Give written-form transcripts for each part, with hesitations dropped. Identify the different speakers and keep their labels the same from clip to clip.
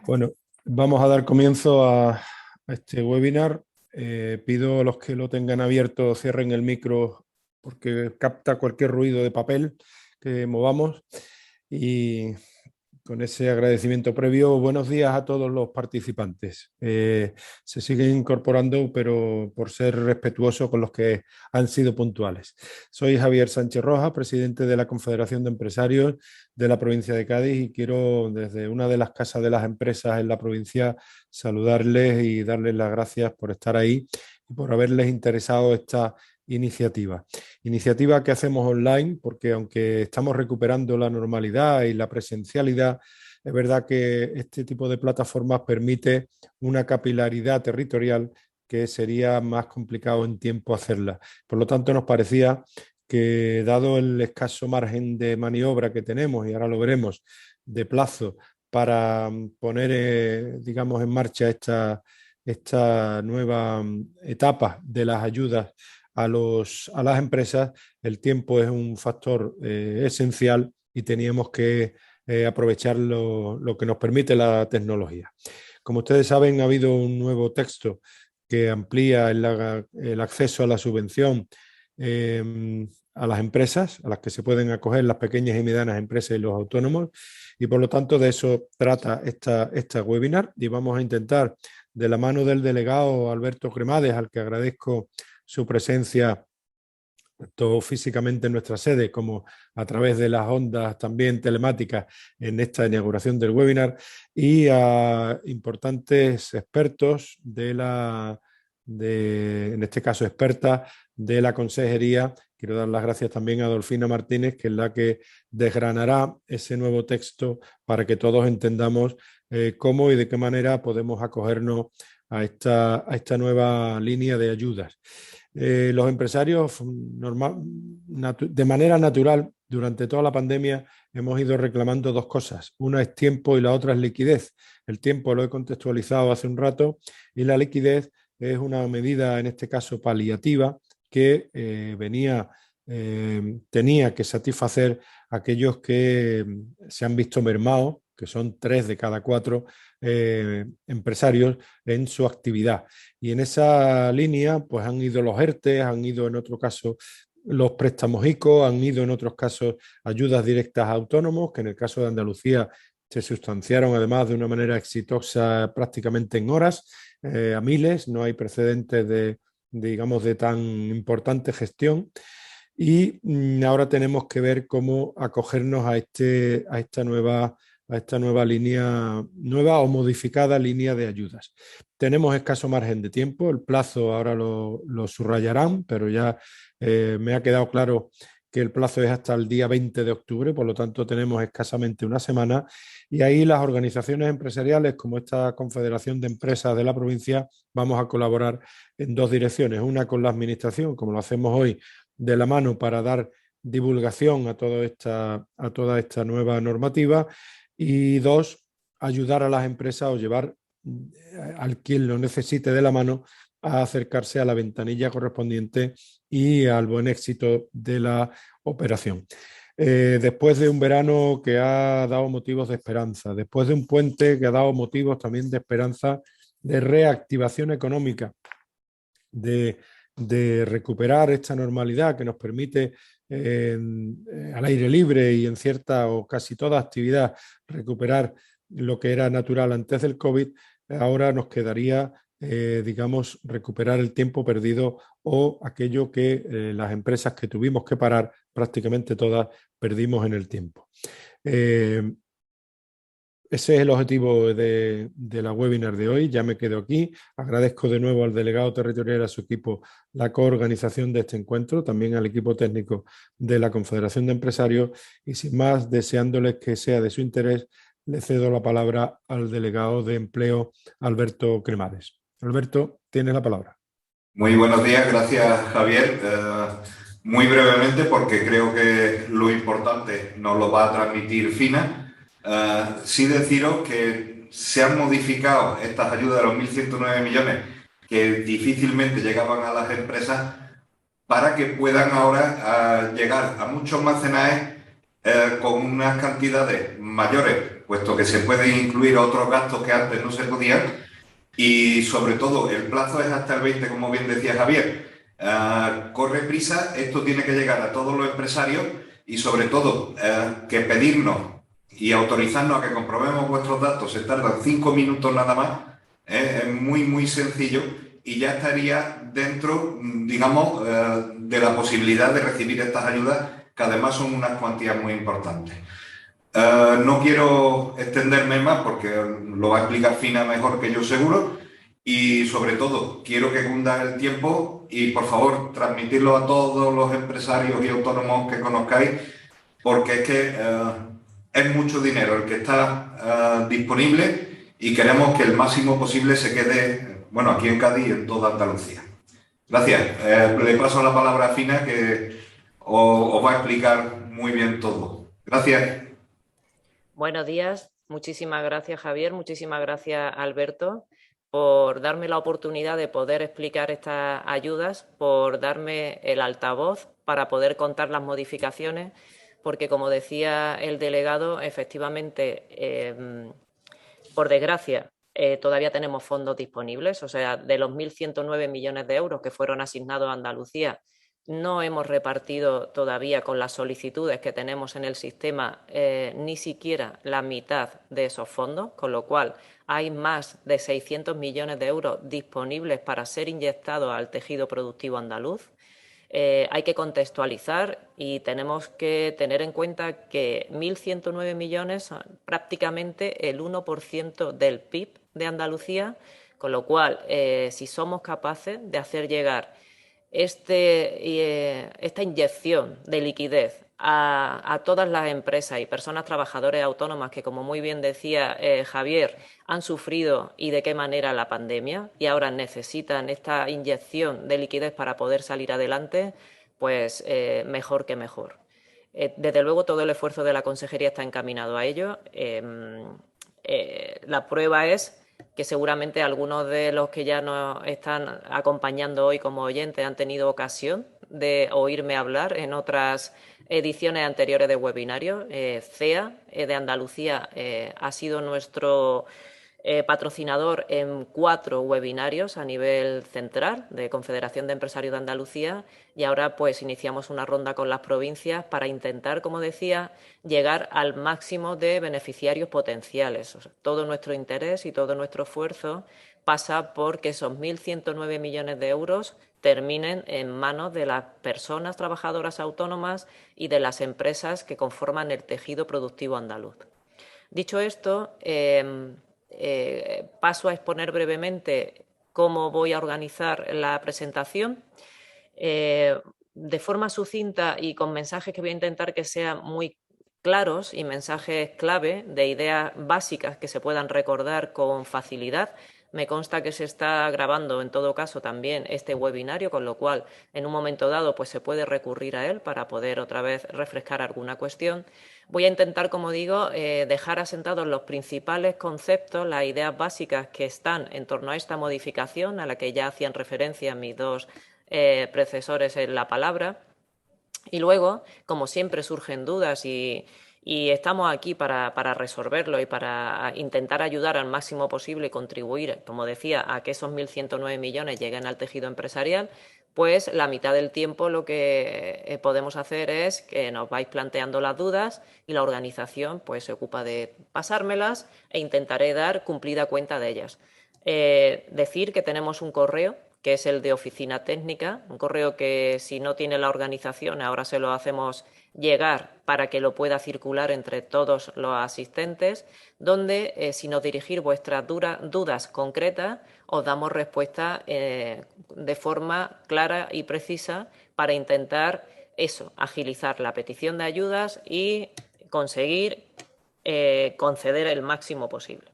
Speaker 1: Bueno, vamos a dar comienzo a este webinar. Pido a los que lo tengan abierto cierren el micro porque capta cualquier ruido de papel que movamos. Y con ese agradecimiento previo, buenos días a todos los participantes. Se siguen incorporando, pero por ser respetuoso con los que han sido puntuales. Soy Javier Sánchez Rojas, presidente de la Confederación de Empresarios de la provincia de Cádiz, y quiero desde una de las casas de las empresas en la provincia saludarles y darles las gracias por estar ahí y por haberles interesado esta iniciativa. Iniciativa que hacemos online porque aunque estamos recuperando la normalidad y la presencialidad, es verdad que este tipo de plataformas permite una capilaridad territorial que sería más complicado en tiempo hacerla. Por lo tanto, nos parecía que dado el escaso margen de maniobra que tenemos, y ahora lo veremos, de plazo para poner, digamos, en marcha esta nueva etapa de las ayudas a las empresas, el tiempo es un factor esencial y teníamos que aprovechar lo que nos permite la tecnología. Como ustedes saben, ha habido un nuevo texto que amplía el acceso a la subvención a las empresas, a las que se pueden acoger las pequeñas y medianas empresas y los autónomos, y por lo tanto de eso trata esta webinar, y vamos a intentar, de la mano del delegado Alberto Cremades, al que agradezco su presencia tanto físicamente en nuestra sede como a través de las ondas también telemáticas en esta inauguración del webinar, y a importantes expertos en este caso expertas de la consejería. Quiero dar las gracias también a Adolfina Martínez, que es la que desgranará ese nuevo texto para que todos entendamos cómo y de qué manera podemos acogernos a esta nueva línea de ayudas. Los empresarios de manera natural durante toda la pandemia hemos ido reclamando dos cosas. Una es tiempo y la otra es liquidez. El tiempo lo he contextualizado hace un rato y la liquidez es una medida, en este caso paliativa, que tenía que satisfacer a aquellos que se han visto mermados, que son 3 de cada 4 empresarios en su actividad. Y en esa línea pues han ido los ERTE, han ido en otro caso los préstamos ICO, han ido en otros casos ayudas directas a autónomos, que en el caso de Andalucía se sustanciaron además de una manera exitosa prácticamente en horas, a miles. No hay precedentes digamos, de tan importante gestión. Y ahora tenemos que ver cómo acogernos a esta nueva línea, nueva o modificada línea de ayudas. Tenemos escaso margen de tiempo, el plazo ahora lo subrayarán, pero ya me ha quedado claro que el plazo es hasta el día 20 de octubre, por lo tanto tenemos escasamente una semana, y ahí las organizaciones empresariales como esta Confederación de Empresas de la provincia vamos a colaborar en dos direcciones, una con la administración, como lo hacemos hoy, de la mano para dar divulgación a toda esta nueva normativa, y dos, ayudar a las empresas o llevar al quien lo necesite de la mano a acercarse a la ventanilla correspondiente y al buen éxito de la operación. Después de un verano que ha dado motivos de esperanza, después de un puente que ha dado motivos también de esperanza, de reactivación económica, de recuperar esta normalidad que nos permite al aire libre y en cierta o casi toda actividad recuperar lo que era natural antes del COVID, ahora nos quedaría, digamos, recuperar el tiempo perdido o aquello que las empresas que tuvimos que parar, prácticamente todas, perdimos en el tiempo. Ese es el objetivo de la webinar de hoy. Ya me quedo aquí. Agradezco de nuevo al delegado territorial y a su equipo la coorganización de este encuentro, también al equipo técnico de la Confederación de Empresarios, y sin más, deseándoles que sea de su interés, le cedo la palabra al delegado de Empleo, Alberto Cremades. Alberto, tienes la palabra.
Speaker 2: Muy buenos días, gracias Javier. Muy brevemente, porque creo que lo importante nos lo va a transmitir Fina. Sí deciros que se han modificado estas ayudas de los 1.109 millones que difícilmente llegaban a las empresas para que puedan ahora llegar a muchos más CNAE con unas cantidades mayores puesto que se pueden incluir otros gastos que antes no se podían y sobre todo el plazo es hasta el 20, como bien decía Javier. Corre prisa, esto tiene que llegar a todos los empresarios y sobre todo que pedirnos y autorizarnos a que comprobemos vuestros datos se tardan 5 minutos nada más, es muy, muy sencillo y ya estaría dentro, digamos, de la posibilidad de recibir estas ayudas, que además son unas cuantías muy importantes. No quiero extenderme más porque lo va a explicar Fina mejor que yo seguro y sobre todo quiero que cunda el tiempo y por favor transmitirlo a todos los empresarios y autónomos que conozcáis porque es que es mucho dinero el que está disponible y queremos que el máximo posible se quede, bueno, aquí en Cádiz y en toda Andalucía. Gracias. Le paso la palabra a Fina que os va a explicar muy bien todo. Gracias.
Speaker 3: Buenos días, muchísimas gracias Javier, muchísimas gracias Alberto por darme la oportunidad de poder explicar estas ayudas, por darme el altavoz para poder contar las modificaciones, porque como decía el delegado, efectivamente, por desgracia, todavía tenemos fondos disponibles, o sea, de los 1.109 millones de euros que fueron asignados a Andalucía, no hemos repartido todavía con las solicitudes que tenemos en el sistema ni siquiera la mitad de esos fondos, con lo cual hay más de 600 millones de euros disponibles para ser inyectados al tejido productivo andaluz. Hay que contextualizar y tenemos que tener en cuenta que 1.109 millones son prácticamente el 1% del PIB de Andalucía, con lo cual, si somos capaces de hacer llegar esta inyección de liquidez a todas las empresas y personas trabajadoras autónomas que, como muy bien decía Javier, han sufrido y de qué manera la pandemia y ahora necesitan esta inyección de liquidez para poder salir adelante, pues mejor que mejor. Desde luego todo el esfuerzo de la Consejería está encaminado a ello. La prueba es que seguramente algunos de los que ya nos están acompañando hoy como oyentes han tenido ocasión de oírme hablar en otras ediciones anteriores de webinarios. CEA de Andalucía ha sido nuestro patrocinador en 4 webinarios a nivel central de Confederación de Empresarios de Andalucía y ahora pues iniciamos una ronda con las provincias para intentar, como decía, llegar al máximo de beneficiarios potenciales. O sea, todo nuestro interés y todo nuestro esfuerzo pasa por que esos 1.109 millones de euros terminen en manos de las personas trabajadoras autónomas y de las empresas que conforman el tejido productivo andaluz. Dicho esto, paso a exponer brevemente cómo voy a organizar la presentación. De forma sucinta y con mensajes que voy a intentar que sean muy claros y mensajes clave de ideas básicas que se puedan recordar con facilidad. Me consta que se está grabando en todo caso también este webinario, con lo cual en un momento dado pues se puede recurrir a él para poder otra vez refrescar alguna cuestión. Voy a intentar, como digo, dejar asentados los principales conceptos, las ideas básicas que están en torno a esta modificación a la que ya hacían referencia mis dos predecesores en la palabra. Y luego, como siempre, surgen dudas y estamos aquí para resolverlo y para intentar ayudar al máximo posible y contribuir, como decía, a que esos 1.109 millones lleguen al tejido empresarial, pues la mitad del tiempo lo que podemos hacer es que nos vais planteando las dudas y la organización pues se ocupa de pasármelas e intentaré dar cumplida cuenta de ellas. Decir que tenemos un correo que es el de Oficina Técnica, un correo que si no tiene la organización ahora se lo hacemos llegar para que lo pueda circular entre todos los asistentes, donde si nos dirigir vuestras dudas concretas os damos respuesta de forma clara y precisa para intentar eso, agilizar la petición de ayudas y conseguir conceder el máximo posible.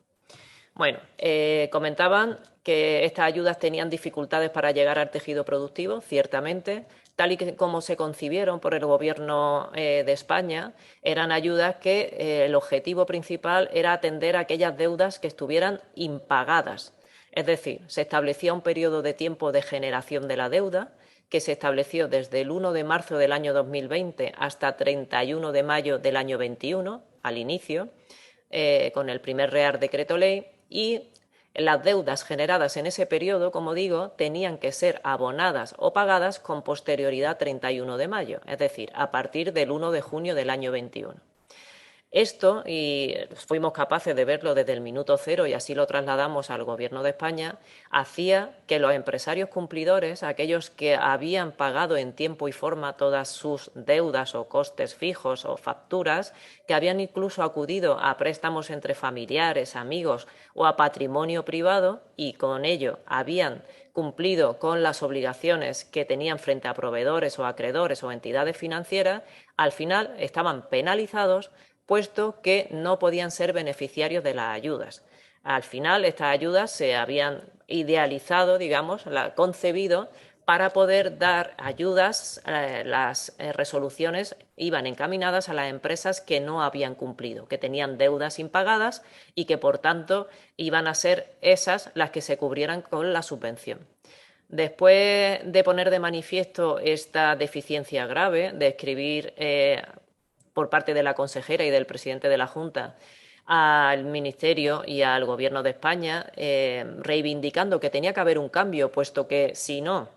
Speaker 3: Bueno, comentaban que estas ayudas tenían dificultades para llegar al tejido productivo, ciertamente, tal y como se concibieron por el Gobierno de España, eran ayudas que el objetivo principal era atender a aquellas deudas que estuvieran impagadas. Es decir, se establecía un periodo de tiempo de generación de la deuda que se estableció desde el 1 de marzo del año 2020 hasta 31 de mayo del año 21, al inicio, con el primer Real Decreto Ley, y las deudas generadas en ese periodo, como digo, tenían que ser abonadas o pagadas con posterioridad a 31 de mayo, es decir, a partir del 1 de junio del año 21. Esto, y fuimos capaces de verlo desde el minuto cero y así lo trasladamos al Gobierno de España, hacía que los empresarios cumplidores, aquellos que habían pagado en tiempo y forma todas sus deudas o costes fijos o facturas, que habían incluso acudido a préstamos entre familiares, amigos o a patrimonio privado y con ello habían cumplido con las obligaciones que tenían frente a proveedores o acreedores o entidades financieras, al final estaban penalizados puesto que no podían ser beneficiarios de las ayudas. Al final, estas ayudas se habían idealizado, digamos, concebido para poder dar ayudas. Las resoluciones iban encaminadas a las empresas que no habían cumplido, que tenían deudas impagadas y que, por tanto, iban a ser esas las que se cubrieran con la subvención. Después de poner de manifiesto esta deficiencia grave, de escribir por parte de la consejera y del presidente de la Junta al Ministerio y al Gobierno de España, reivindicando que tenía que haber un cambio, puesto que si no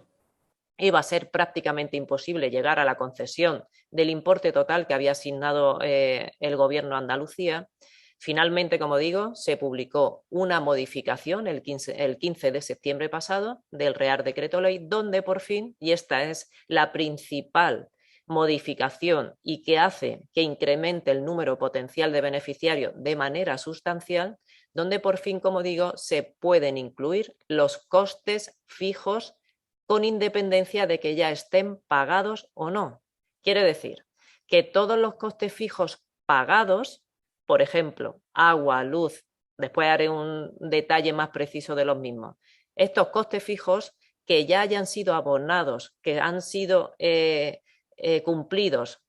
Speaker 3: iba a ser prácticamente imposible llegar a la concesión del importe total que había asignado el Gobierno a Andalucía. Finalmente, como digo, se publicó una modificación el 15 de septiembre pasado del Real Decreto Ley, donde por fin, y esta es la principal modificación y que hace que incremente el número potencial de beneficiarios de manera sustancial, donde por fin, como digo, se pueden incluir los costes fijos con independencia de que ya estén pagados o no. Quiere decir que todos los costes fijos pagados, por ejemplo, agua, luz, después haré un detalle más preciso de los mismos, estos costes fijos que ya hayan sido abonados, que han sido cumplidos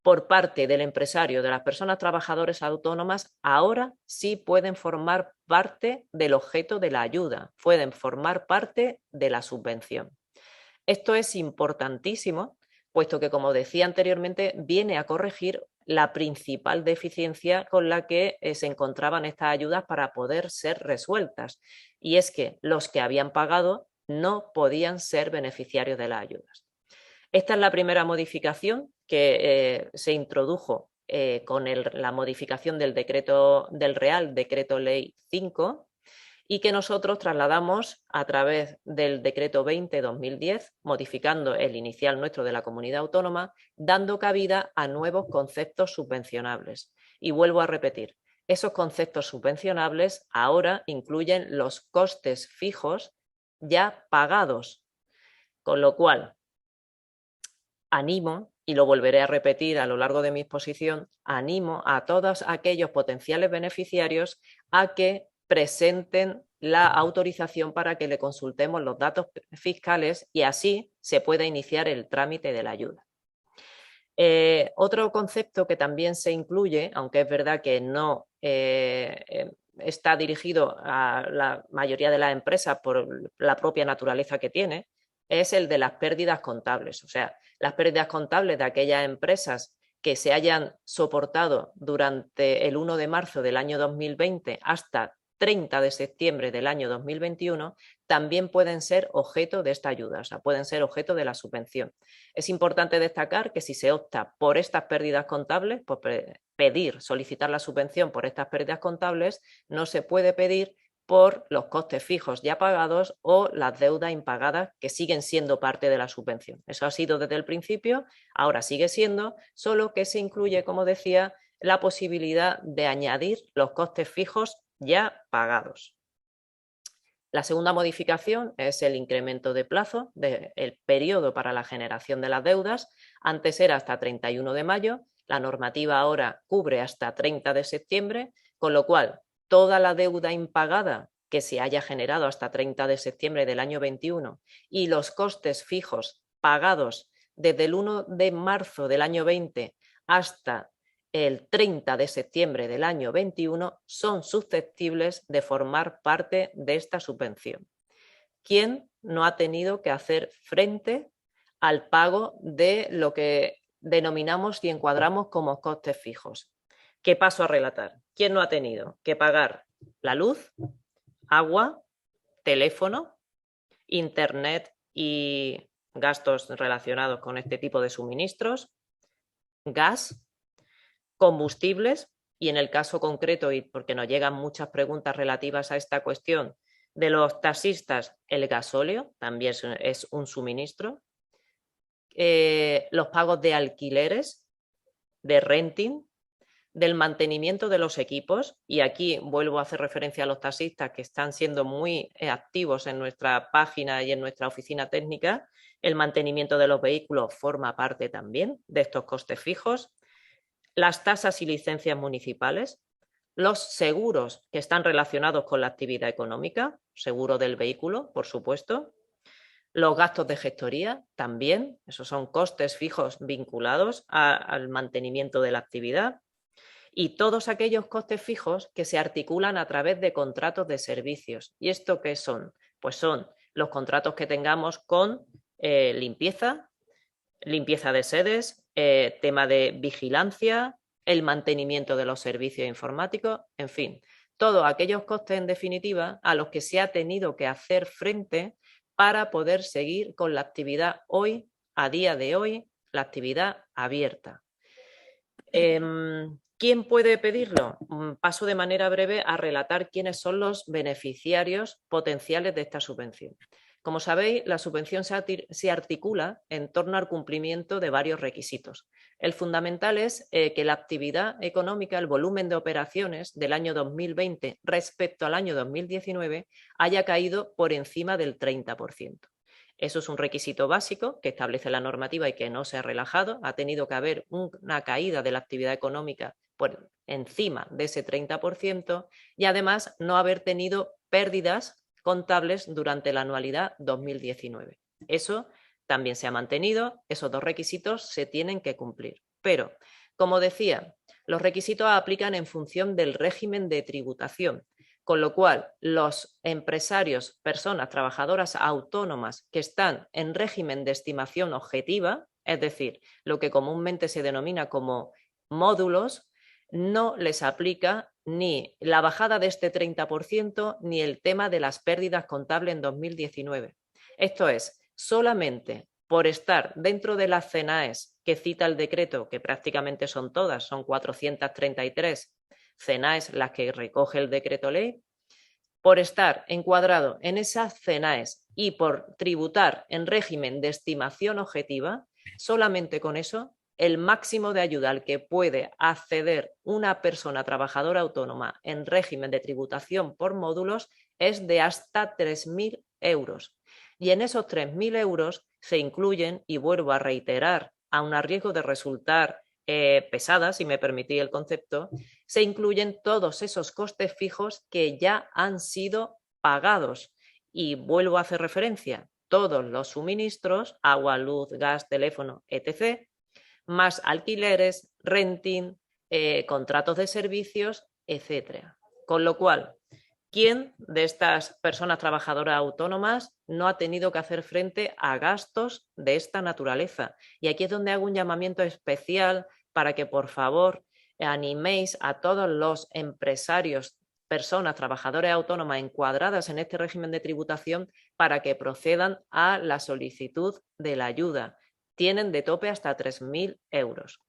Speaker 3: por parte del empresario, de las personas trabajadoras autónomas, ahora sí pueden formar parte del objeto de la ayuda, pueden formar parte de la subvención. Esto es importantísimo, puesto que, como decía anteriormente, viene a corregir la principal deficiencia con la que se encontraban estas ayudas para poder ser resueltas, y es que los que habían pagado no podían ser beneficiarios de las ayudas. Esta es la primera modificación que se introdujo con la modificación del Real Decreto Ley 5 y que nosotros trasladamos a través del Decreto 20/2010, modificando el inicial nuestro de la comunidad autónoma, dando cabida a nuevos conceptos subvencionables. Y vuelvo a repetir, esos conceptos subvencionables ahora incluyen los costes fijos ya pagados, con lo cual animo, y lo volveré a repetir a lo largo de mi exposición, animo a todos aquellos potenciales beneficiarios a que presenten la autorización para que le consultemos los datos fiscales y así se pueda iniciar el trámite de la ayuda. Otro concepto que también se incluye, aunque es verdad que no está dirigido a la mayoría de las empresas por la propia naturaleza que tiene, es el de las pérdidas contables. O sea, las pérdidas contables de aquellas empresas que se hayan soportado durante el 1 de marzo del año 2020 hasta 30 de septiembre del año 2021 también pueden ser objeto de esta ayuda, o sea, pueden ser objeto de la subvención. Es importante destacar que si se opta por estas pérdidas contables, por solicitar la subvención por estas pérdidas contables, no se puede pedir por los costes fijos ya pagados o las deudas impagadas que siguen siendo parte de la subvención. Eso ha sido desde el principio, ahora sigue siendo, solo que se incluye, como decía, la posibilidad de añadir los costes fijos ya pagados. La segunda modificación es el incremento de plazo del periodo para la generación de las deudas. Antes era hasta 31 de mayo, la normativa ahora cubre hasta 30 de septiembre, con lo cual toda la deuda impagada que se haya generado hasta 30 de septiembre del año 21 y los costes fijos pagados desde el 1 de marzo del año 20 hasta el 30 de septiembre del año 21 son susceptibles de formar parte de esta subvención. ¿Quién no ha tenido que hacer frente al pago de lo que denominamos y encuadramos como costes fijos? ¿Qué paso a relatar? ¿Quién no ha tenido que pagar la luz, agua, teléfono, internet y gastos relacionados con este tipo de suministros, gas, combustibles y en el caso concreto, y porque nos llegan muchas preguntas relativas a esta cuestión, de los taxistas, el gasóleo también es un suministro, los pagos de alquileres, de renting, del mantenimiento de los equipos, y aquí vuelvo a hacer referencia a los taxistas que están siendo muy activos en nuestra página y en nuestra oficina técnica. El mantenimiento de los vehículos forma parte también de estos costes fijos, las tasas y licencias municipales, los seguros que están relacionados con la actividad económica, seguro del vehículo, por supuesto, los gastos de gestoría también, esos son costes fijos vinculados al mantenimiento de la actividad, y todos aquellos costes fijos que se articulan a través de contratos de servicios. ¿Y esto qué son? Pues son los contratos que tengamos con limpieza de sedes, tema de vigilancia, el mantenimiento de los servicios informáticos, en fin, todos aquellos costes en definitiva a los que se ha tenido que hacer frente para poder seguir con la actividad hoy, a día de hoy, la actividad abierta. ¿Quién puede pedirlo? Paso de manera breve a relatar quiénes son los beneficiarios potenciales de esta subvención. Como sabéis, la subvención se articula en torno al cumplimiento de varios requisitos. El fundamental es que la actividad económica, el volumen de operaciones del año 2020 respecto al año 2019 haya caído por encima del 30%. Eso es un requisito básico que establece la normativa y que no se ha relajado. Ha tenido que haber una caída de la actividad económica por encima de ese 30% y además no haber tenido pérdidas contables durante la anualidad 2019. Eso también se ha mantenido, esos dos requisitos se tienen que cumplir. Pero, como decía, los requisitos aplican en función del régimen de tributación, con lo cual los empresarios, personas trabajadoras autónomas que están en régimen de estimación objetiva, es decir, lo que comúnmente se denomina como módulos, no les aplica ni la bajada de este 30% ni el tema de las pérdidas contables en 2019. Esto es, solamente por estar dentro de las CENAES que cita el decreto, que prácticamente son todas, son 433 CENAES las que recoge el decreto ley, por estar encuadrado en esas CENAES y por tributar en régimen de estimación objetiva, solamente con eso el máximo de ayuda al que puede acceder una persona trabajadora autónoma en régimen de tributación por módulos es de hasta 3.000 euros. Y en esos 3.000 euros se incluyen, y vuelvo a reiterar, aun a riesgo de resultar pesada, si me permitís el concepto, se incluyen todos esos costes fijos que ya han sido pagados. Y vuelvo a hacer referencia, todos los suministros, agua, luz, gas, teléfono, etc., más alquileres, renting, contratos de servicios, etc. Con lo cual, ¿quién de estas personas trabajadoras autónomas no ha tenido que hacer frente a gastos de esta naturaleza? Y aquí es donde hago un llamamiento especial para que, por favor, animéis a todos los empresarios, personas trabajadoras autónomas encuadradas en este régimen de tributación para que procedan a la solicitud de la ayuda. Tienen de tope hasta 3.000 euros.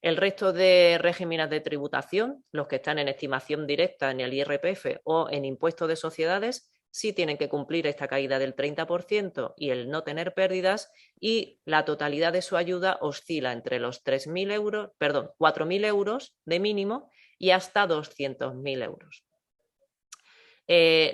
Speaker 3: El resto de regímenes de tributación, los que están en estimación directa en el IRPF o en impuesto de sociedades, sí tienen que cumplir esta caída del 30% y el no tener pérdidas, y la totalidad de su ayuda oscila entre los 4.000 euros de mínimo y hasta 200.000 euros.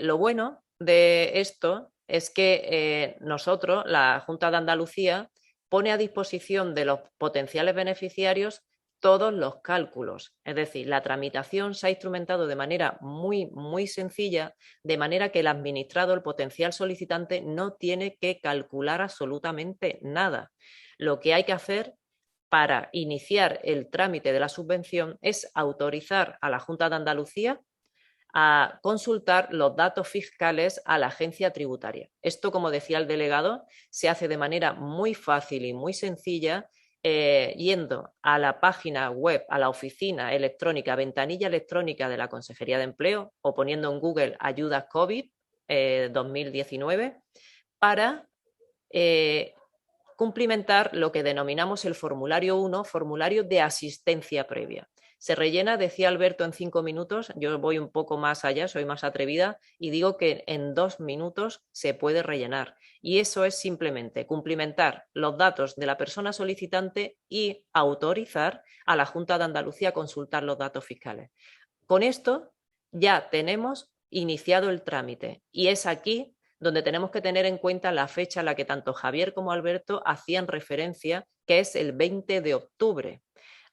Speaker 3: Lo bueno de esto es que nosotros, la Junta de Andalucía, pone a disposición de los potenciales beneficiarios todos los cálculos. Es decir, la tramitación se ha instrumentado de manera muy, muy sencilla, de manera que el administrado, el potencial solicitante, no tiene que calcular absolutamente nada. Lo que hay que hacer para iniciar el trámite de la subvención es autorizar a la Junta de Andalucía a consultar los datos fiscales a la agencia tributaria. Esto, como decía el delegado, se hace de manera muy fácil y muy sencilla yendo a la página web, a la oficina electrónica, ventanilla electrónica de la Consejería de Empleo o poniendo en Google Ayudas COVID 2019 para cumplimentar lo que denominamos el formulario 1, formulario de asistencia previa. Se rellena, decía Alberto, en 5 minutos, yo voy un poco más allá, soy más atrevida y digo que en 2 minutos se puede rellenar. Y eso es simplemente cumplimentar los datos de la persona solicitante y autorizar a la Junta de Andalucía a consultar los datos fiscales. Con esto ya tenemos iniciado el trámite y es aquí donde tenemos que tener en cuenta la fecha a la que tanto Javier como Alberto hacían referencia, que es el 20 de octubre.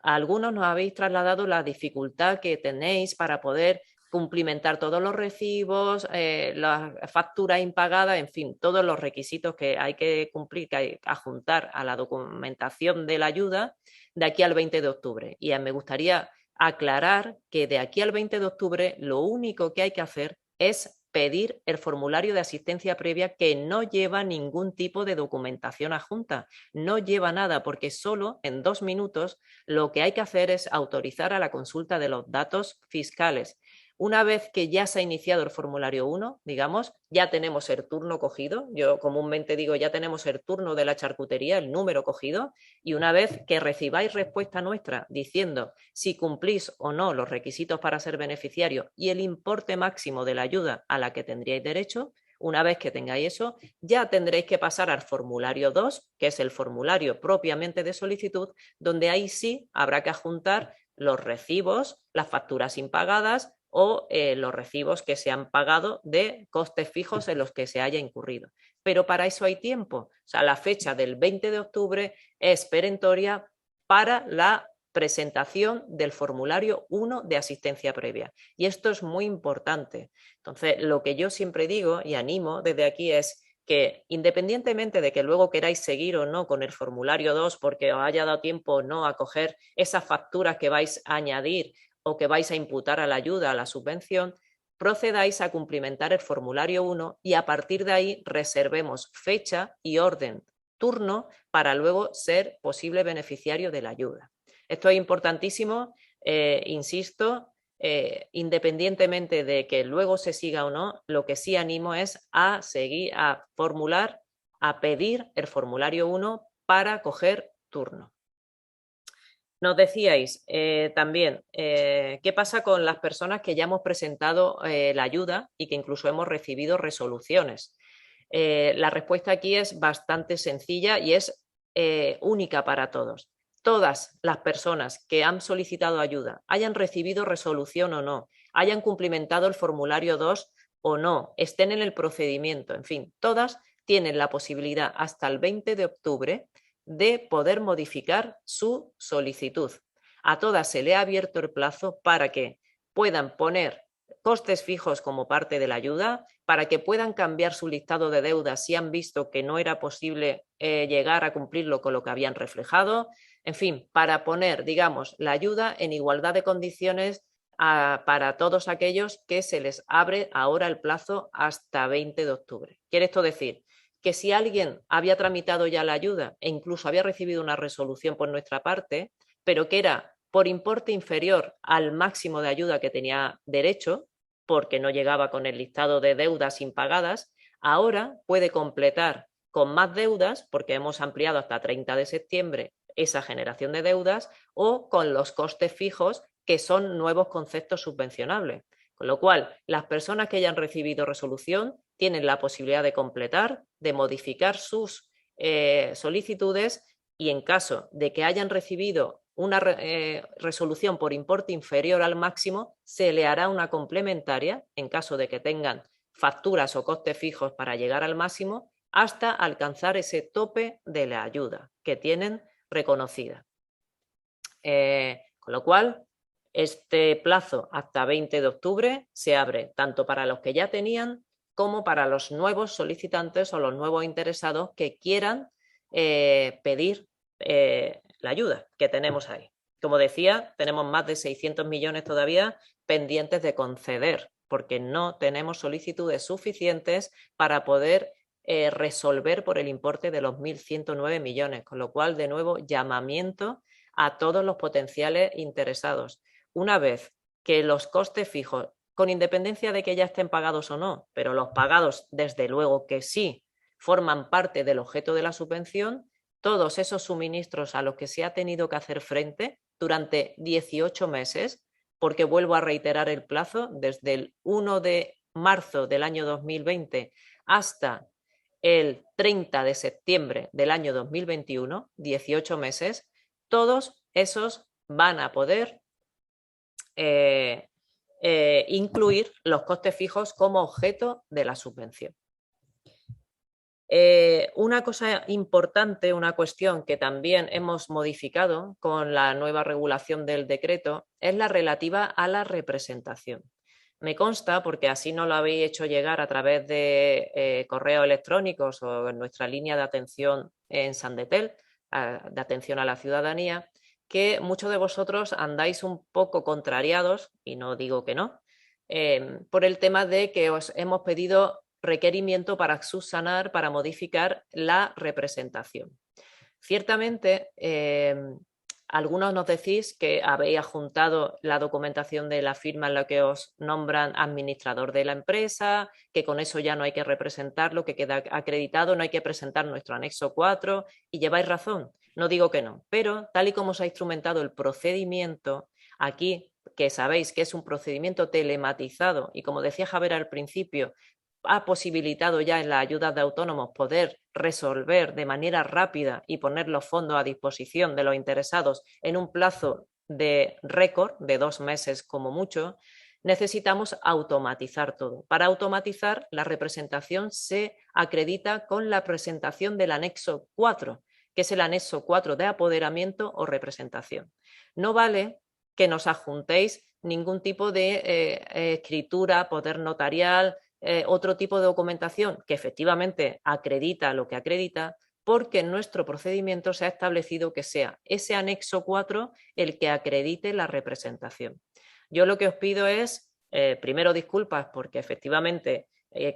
Speaker 3: A algunos nos habéis trasladado la dificultad que tenéis para poder cumplimentar todos los recibos, las facturas impagadas, en fin, todos los requisitos que hay que cumplir, que hay que adjuntar a la documentación de la ayuda de aquí al 20 de octubre. Y me gustaría aclarar que de aquí al 20 de octubre lo único que hay que hacer es pedir el formulario de asistencia previa que no lleva ningún tipo de documentación adjunta, no lleva nada porque solo en 2 minutos lo que hay que hacer es autorizar a la consulta de los datos fiscales. Una vez que ya se ha iniciado el formulario 1, digamos, ya tenemos el turno cogido, yo comúnmente digo ya tenemos el turno de la charcutería, el número cogido, y una vez que recibáis respuesta nuestra diciendo si cumplís o no los requisitos para ser beneficiario y el importe máximo de la ayuda a la que tendríais derecho, una vez que tengáis eso, ya tendréis que pasar al formulario 2, que es el formulario propiamente de solicitud, donde ahí sí habrá que adjuntar los recibos, las facturas impagadas o los recibos que se han pagado de costes fijos en los que se haya incurrido. Pero para eso hay tiempo. O sea, la fecha del 20 de octubre es perentoria para la presentación del formulario 1 de asistencia previa. Y esto es muy importante. Entonces, lo que yo siempre digo y animo desde aquí es que independientemente de que luego queráis seguir o no con el formulario 2 porque os haya dado tiempo o no a coger esas facturas que vais a añadir o que vais a imputar a la ayuda, a la subvención, procedáis a cumplimentar el formulario 1 y a partir de ahí reservemos fecha y orden, turno, para luego ser posible beneficiario de la ayuda. Esto es importantísimo, insisto, independientemente de que luego se siga o no, lo que sí animo es a seguir, a formular, a pedir el formulario 1 para coger turno. Nos decíais también, ¿qué pasa con las personas que ya hemos presentado la ayuda y que incluso hemos recibido resoluciones? La respuesta aquí es bastante sencilla y es única para todos. Todas las personas que han solicitado ayuda, hayan recibido resolución o no, hayan cumplimentado el formulario 2 o no, estén en el procedimiento, en fin, todas tienen la posibilidad hasta el 20 de octubre de poder modificar su solicitud. A todas se le ha abierto el plazo para que puedan poner costes fijos como parte de la ayuda, para que puedan cambiar su listado de deudas si han visto que no era posible llegar a cumplirlo con lo que habían reflejado, en fin, para poner, digamos, la ayuda en igualdad de condiciones para todos aquellos que se les abre ahora el plazo hasta 20 de octubre. ¿Quiere esto decir? Que si alguien había tramitado ya la ayuda e incluso había recibido una resolución por nuestra parte, pero que era por importe inferior al máximo de ayuda que tenía derecho, porque no llegaba con el listado de deudas impagadas, ahora puede completar con más deudas, porque hemos ampliado hasta 30 de septiembre esa generación de deudas, o con los costes fijos, que son nuevos conceptos subvencionables. Con lo cual, las personas que hayan recibido resolución tienen la posibilidad de completar, de modificar sus solicitudes y en caso de que hayan recibido una resolución por importe inferior al máximo, se le hará una complementaria en caso de que tengan facturas o costes fijos para llegar al máximo hasta alcanzar ese tope de la ayuda que tienen reconocida. Con lo cual, este plazo hasta 20 de octubre se abre tanto para los que ya tenían como para los nuevos solicitantes o los nuevos interesados que quieran pedir la ayuda que tenemos ahí. Como decía, tenemos más de 600 millones todavía pendientes de conceder, porque no tenemos solicitudes suficientes para poder resolver por el importe de los 1.109 millones, con lo cual, de nuevo, llamamiento a todos los potenciales interesados. Una vez que los costes fijos, con independencia de que ya estén pagados o no, pero los pagados, desde luego que sí, forman parte del objeto de la subvención, todos esos suministros a los que se ha tenido que hacer frente durante 18 meses, porque vuelvo a reiterar el plazo, desde el 1 de marzo del año 2020 hasta el 30 de septiembre del año 2021, 18 meses, todos esos van a poder incluir los costes fijos como objeto de la subvención. Una cosa importante, una cuestión que también hemos modificado con la nueva regulación del decreto es la relativa a la representación. Me consta, porque así nos lo habéis hecho llegar a través de correos electrónicos o en nuestra línea de atención en Sandetel, de atención a la ciudadanía, que muchos de vosotros andáis un poco contrariados, y no digo que no, por el tema de que os hemos pedido requerimiento para subsanar, para modificar la representación. Ciertamente, algunos nos decís que habéis adjuntado la documentación de la firma en la que os nombran administrador de la empresa, que con eso ya no hay que representarlo, que queda acreditado, no hay que presentar nuestro anexo 4, y lleváis razón, no digo que no, pero tal y como se ha instrumentado el procedimiento, aquí, que sabéis que es un procedimiento telematizado, y como decía Javier al principio, ha posibilitado ya en las ayudas de autónomos poder resolver de manera rápida y poner los fondos a disposición de los interesados en un plazo de récord de 2 meses como mucho, necesitamos automatizar todo. Para automatizar, la representación se acredita con la presentación del anexo 4, que es el anexo 4 de apoderamiento o representación. No vale que nos adjuntéis ningún tipo de escritura, poder notarial, otro tipo de documentación que efectivamente acredita lo que acredita, porque en nuestro procedimiento se ha establecido que sea ese anexo 4 el que acredite la representación. Yo lo que os pido es, primero, disculpas porque efectivamente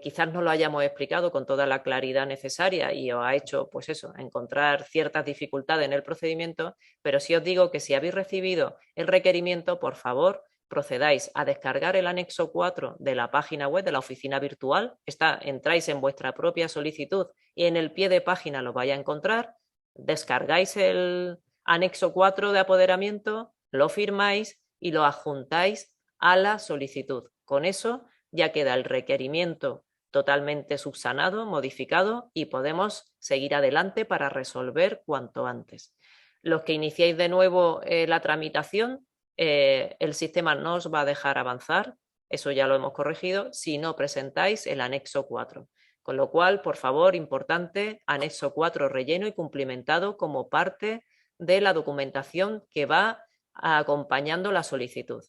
Speaker 3: quizás no lo hayamos explicado con toda la claridad necesaria y os ha hecho, pues eso, encontrar ciertas dificultades en el procedimiento, pero sí os digo que si habéis recibido el requerimiento, por favor, procedáis a descargar el anexo 4 de la página web de la oficina virtual. Entráis en vuestra propia solicitud y en el pie de página lo vais a encontrar. Descargáis el anexo 4 de apoderamiento, lo firmáis y lo adjuntáis a la solicitud. Con eso ya queda el requerimiento totalmente subsanado, modificado, y podemos seguir adelante para resolver cuanto antes. Los que iniciéis de nuevo la tramitación, el sistema no os va a dejar avanzar, eso ya lo hemos corregido, si no presentáis el anexo 4. Con lo cual, por favor, importante, anexo 4 relleno y cumplimentado como parte de la documentación que va acompañando la solicitud.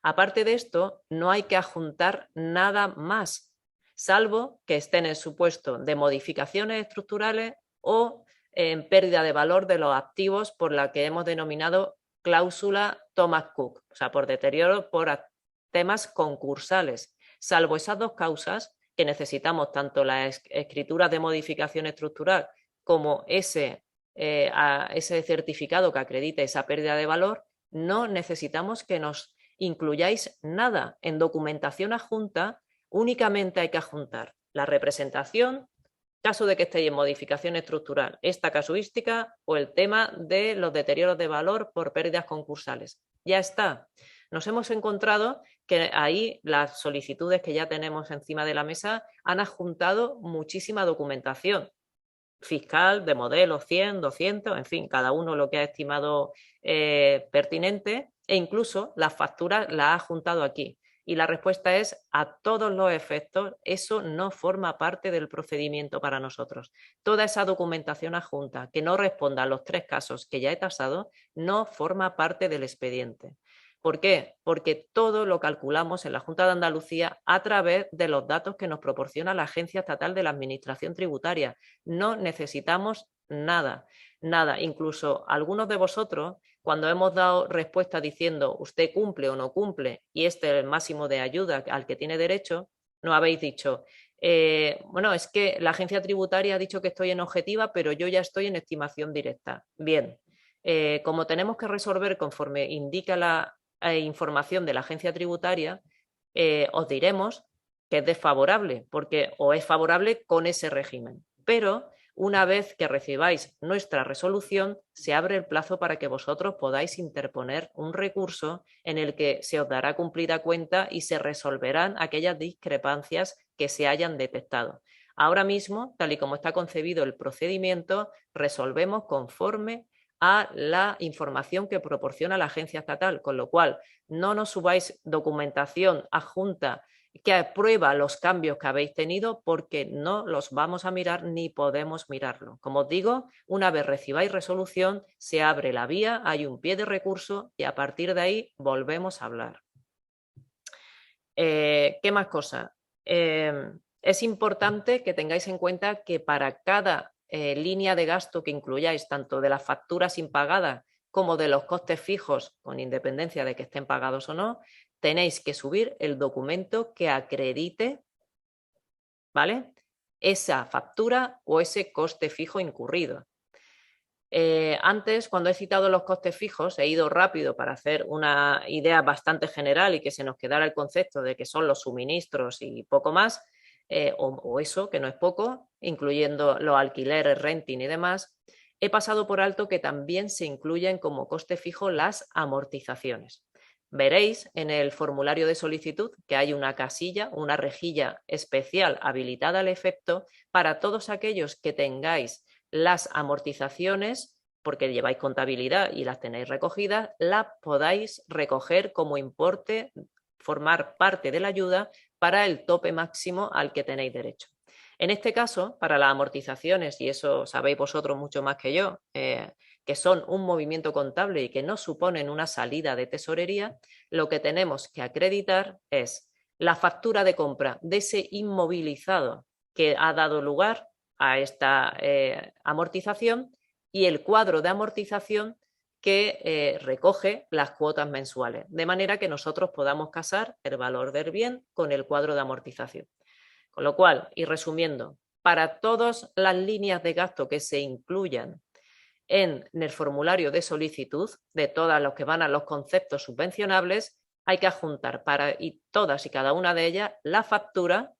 Speaker 3: Aparte de esto, no hay que adjuntar nada más, salvo que esté en el supuesto de modificaciones estructurales o en pérdida de valor de los activos por la que hemos denominado cláusula Thomas Cook, o sea, por deterioro por temas concursales. Salvo esas dos causas, que necesitamos tanto las escrituras de modificación estructural como ese certificado que acredite esa pérdida de valor, no necesitamos que nos incluyáis nada. En documentación adjunta únicamente hay que adjuntar la representación, caso de que estéis en modificación estructural, esta casuística o el tema de los deterioros de valor por pérdidas concursales. Ya está. Nos hemos encontrado que ahí las solicitudes que ya tenemos encima de la mesa han adjuntado muchísima documentación fiscal de modelos 100, 200, en fin, cada uno lo que ha estimado pertinente, e incluso las facturas las ha adjuntado aquí. Y la respuesta es, a todos los efectos, eso no forma parte del procedimiento para nosotros. Toda esa documentación adjunta que no responda a los 3 casos que ya he tasado, no forma parte del expediente. ¿Por qué? Porque todo lo calculamos en la Junta de Andalucía a través de los datos que nos proporciona la Agencia Estatal de la Administración Tributaria. No necesitamos nada, nada. Incluso algunos de vosotros, cuando hemos dado respuesta diciendo usted cumple o no cumple y este es el máximo de ayuda al que tiene derecho, nos habéis dicho Bueno, es que la agencia tributaria ha dicho que estoy en objetiva, pero yo ya estoy en estimación directa. Bien, como tenemos que resolver conforme indica la información de la agencia tributaria, os diremos que es desfavorable, porque o es favorable con ese régimen. Pero una vez que recibáis nuestra resolución, se abre el plazo para que vosotros podáis interponer un recurso en el que se os dará cumplida cuenta y se resolverán aquellas discrepancias que se hayan detectado. Ahora mismo, tal y como está concebido el procedimiento, resolvemos conforme a la información que proporciona la agencia estatal, con lo cual no nos subáis documentación adjunta que aprueba los cambios que habéis tenido, porque no los vamos a mirar ni podemos mirarlo. Como os digo, una vez recibáis resolución, se abre la vía, hay un pie de recurso y a partir de ahí volvemos a hablar. ¿Qué más cosas? Es importante que tengáis en cuenta que para cada línea de gasto que incluyáis, tanto de las facturas impagadas como de los costes fijos, con independencia de que estén pagados o no, tenéis que subir el documento que acredite, ¿vale?, esa factura o ese coste fijo incurrido. Antes, cuando he citado los costes fijos, he ido rápido para hacer una idea bastante general y que se nos quedara el concepto de que son los suministros y poco más, o eso, que no es poco, incluyendo los alquileres, renting y demás. He pasado por alto que también se incluyen como coste fijo las amortizaciones. Veréis en el formulario de solicitud que hay una casilla, una rejilla especial habilitada al efecto para todos aquellos que tengáis las amortizaciones, porque lleváis contabilidad y las tenéis recogidas, las podáis recoger como importe, formar parte de la ayuda para el tope máximo al que tenéis derecho. En este caso, para las amortizaciones, y eso sabéis vosotros mucho más que yo, que son un movimiento contable y que no suponen una salida de tesorería, lo que tenemos que acreditar es la factura de compra de ese inmovilizado que ha dado lugar a esta amortización y el cuadro de amortización que recoge las cuotas mensuales, de manera que nosotros podamos casar el valor del bien con el cuadro de amortización. Con lo cual, y resumiendo, para todas las líneas de gasto que se incluyan en el formulario de solicitud, de todas las que van a los conceptos subvencionables, hay que adjuntar para todas y cada una de ellas la factura,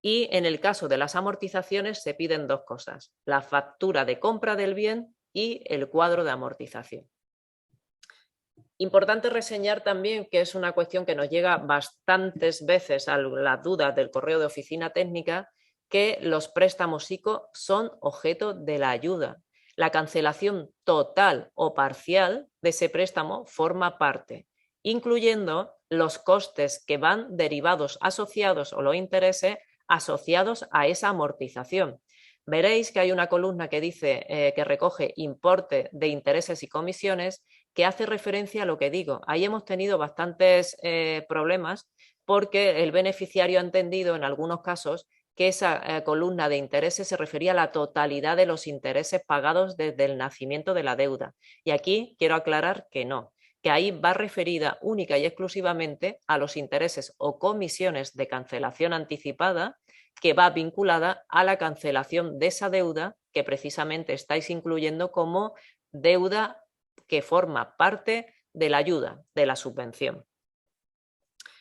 Speaker 3: y en el caso de las amortizaciones se piden dos cosas: la factura de compra del bien y el cuadro de amortización. Importante reseñar también, que es una cuestión que nos llega bastantes veces a las dudas del correo de oficina técnica, que los préstamos ICO son objeto de la ayuda. La cancelación total o parcial de ese préstamo forma parte, incluyendo los costes que van derivados asociados o los intereses asociados a esa amortización. Veréis que hay una columna que dice que recoge importe de intereses y comisiones, que hace referencia a lo que digo. Ahí hemos tenido bastantes problemas porque el beneficiario ha entendido en algunos casos que esa columna de intereses se refería a la totalidad de los intereses pagados desde el nacimiento de la deuda. Y aquí quiero aclarar que no, que ahí va referida única y exclusivamente a los intereses o comisiones de cancelación anticipada, que va vinculada a la cancelación de esa deuda que precisamente estáis incluyendo como deuda que forma parte de la ayuda, de la subvención.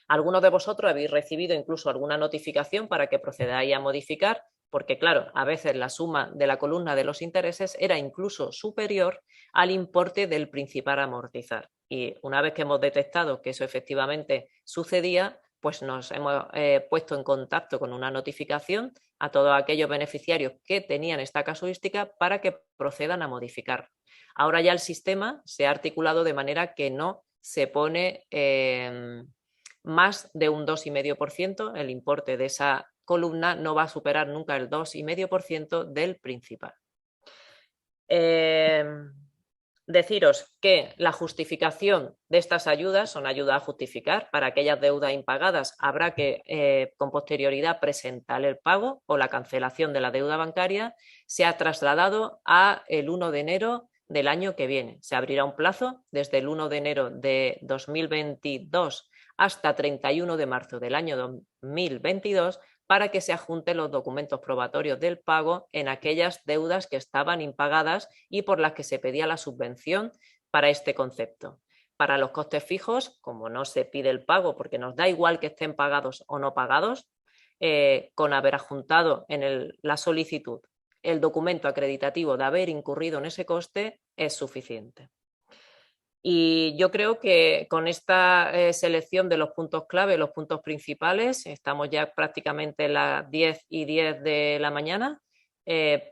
Speaker 3: Algunos de vosotros habéis recibido incluso alguna notificación para que procedáis a modificar, porque claro, a veces la suma de la columna de los intereses era incluso superior al importe del principal a amortizar. Y una vez que hemos detectado que eso efectivamente sucedía, pues nos hemos puesto en contacto con una notificación a todos aquellos beneficiarios que tenían esta casuística para que procedan a modificar. Ahora ya el sistema se ha articulado de manera que no se pone más de un 2,5%, el importe de esa columna no va a superar nunca el 2,5% del principal. Deciros que la justificación de estas ayudas son ayudas a justificar. Para aquellas deudas impagadas habrá que con posterioridad presentar el pago o la cancelación de la deuda bancaria. Se ha trasladado a el 1 de enero del año que viene. Se abrirá un plazo desde el 1 de enero de 2022 hasta 31 de marzo del año 2022 para que se adjunten los documentos probatorios del pago en aquellas deudas que estaban impagadas y por las que se pedía la subvención para este concepto. Para los costes fijos, como no se pide el pago porque nos da igual que estén pagados o no pagados, con haber adjuntado en la solicitud el documento acreditativo de haber incurrido en ese coste es suficiente. Y yo creo que con esta selección de los puntos clave, los puntos principales, estamos ya prácticamente a las 10:10 de la mañana,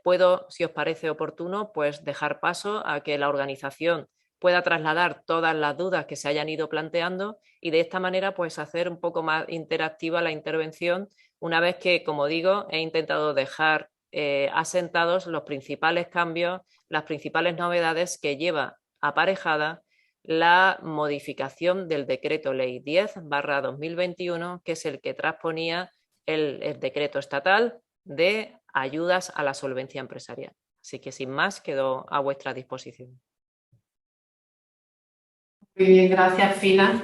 Speaker 3: puedo, si os parece oportuno, pues dejar paso a que la organización pueda trasladar todas las dudas que se hayan ido planteando y de esta manera pues hacer un poco más interactiva la intervención, una vez que, como digo, he intentado dejar asentados los principales cambios, las principales novedades que lleva aparejada la modificación del decreto ley 10/2021, que es el que transponía el decreto estatal de ayudas a la solvencia empresarial. Así que sin más, quedo a vuestra disposición.
Speaker 4: Muy bien, gracias, Fina.